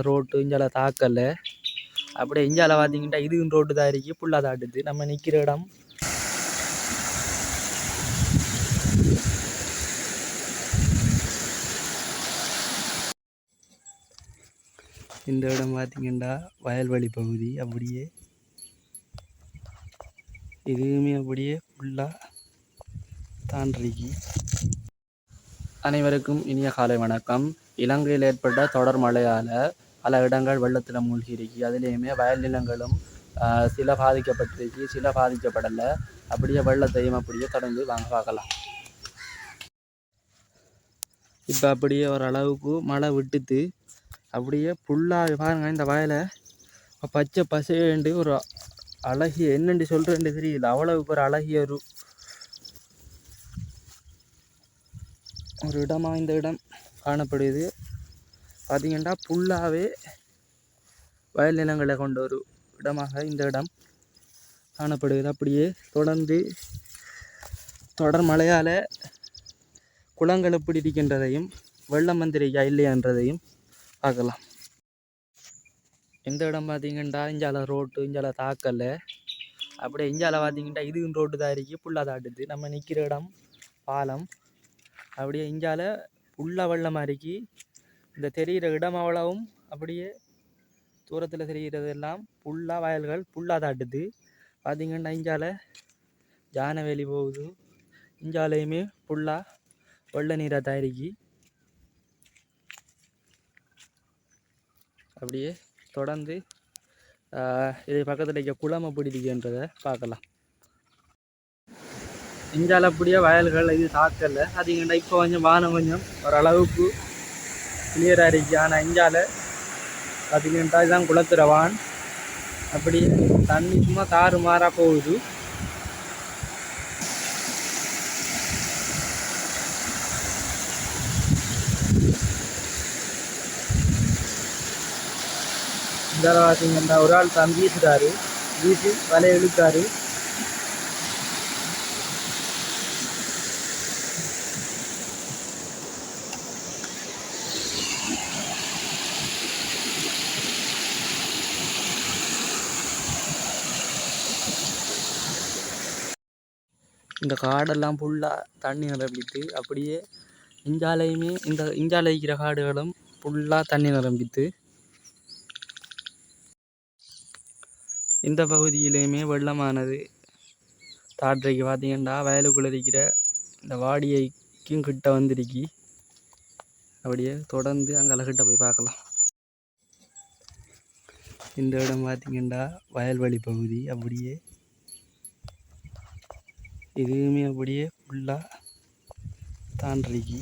Road இஞ்சால தாக்கல அப்படியே இஞ்சால பார்த்தீங்கன்னா இதுவும் ரோட்டு தான் இருக்கு புல்லா தாட்டுது நம்ம நிற்கிற இடம். இந்த இடம் பார்த்தீங்கன்னா வயல்வெளி பகுதி. அப்படியே இதுவுமே அப்படியே புல்லா தாண்டிருக்கு. அனைவருக்கும் இனிய காலை வணக்கம். இலங்கையில் ஏற்பட்ட தொடர் மழையால் பல இடங்கள் வெள்ளத்தில் மூழ்கிருக்கு. அதுலேயுமே வயல் நிலங்களும் சில பாதிக்கப்பட்டிருக்கு, சில பாதிக்கப்படலை. அப்படியே வெள்ளத்தையும் அப்படியே தொடர்ந்து வாங்க பார்க்கலாம். இப்போ அப்படியே ஓரளவுக்கு மழை விட்டுட்டு அப்படியே புல்லாக பாருங்க. இந்த வயலை பச்சை பசேண்டு ஒரு அழகிய என்னென்று சொல்கிறேன்னு தெரியல, அவ்வளவுக்கு ஒரு அழகிய ஒரு இடமாக இந்த இடம் காணப்படுது. பார்த்திங்கன்னா புல்லாகவே வயல் நிலங்களை கொண்ட ஒரு இடமாக இந்த இடம் காணப்படுகிறது. அப்படியே தொடர் மழையால் குளங்கள் எப்படி இருக்கின்றதையும் வெள்ளம் வந்திருக்கா இல்லையான்றதையும் பார்க்கலாம். இந்த இடம் பார்த்திங்கன்னா இஞ்சால ரோட்டு இஞ்சால தாக்கலை. அப்படியே இஞ்சால பார்த்திங்கன்னா இதுவும் ரோட்டு தான் இருக்கு புல்லா தாட்டுது. நம்ம நிற்கிற இடம் பாலம். அப்படியே இஞ்சால புல்லா வெள்ளமாக இருக்கு. இந்த தெரிகிற இடம் அவ்வளவும் அப்படியே தூரத்தில் தெரிகிறது எல்லாம் புல்லா வயல்கள் புல்லா தாட்டுது. பார்த்திங்கன்னா இஞ்சால ஜானவேலி போகுது. இஞ்சாலையுமே புல்லா வெள்ள நீராக தயாரிக்கி. அப்படியே தொடர்ந்து இது பக்கத்தில் இருக்க குளம் எப்படி இருக்குன்றதை பார்க்கலாம். இஞ்சால அப்படியே வயல்கள் இது தாக்கலை. பார்த்தீங்கன்னா இப்போ கொஞ்சம் வானம் கொஞ்சம் ஓரளவுக்கு கிளியராக இருக்கு. ஆனால் இஞ்சால பார்த்தீங்கன்னா இதுதான் குளத்துற வான். அப்படியே தண்ணி சும்மா தாறு மாறாக போகுது. இந்தால பார்த்தீங்கன்னா ஒரு ஆள் தான் வீசுறாரு, வீசி வலையை இழுக்காரு. இந்த காடெல்லாம் ஃபுல்லாக தண்ணி நிரம்பிட்டு அப்படியே இஞ்சாலையுமே இந்த இஞ்சாலை இருக்கிற காடுகளும் ஃபுல்லாக தண்ணி நிரம்பிட்டு இந்த பகுதியிலையுமே வெள்ளமானது தாட்டைக்கு பார்த்தீங்கன்னா வயலுக்குள்ளே இருக்கிற இந்த வாடியைக்கும் கிட்ட வந்துருக்கி. அப்படியே தொடர்ந்து அங்கே கிட்ட போய் பார்க்கலாம். இந்த இடம் பார்த்தீங்கன்னா வயல்வெளி பகுதி. அப்படியே இதுவுமே அப்படியே ஃபுல்லாக தாண்டிருக்கு.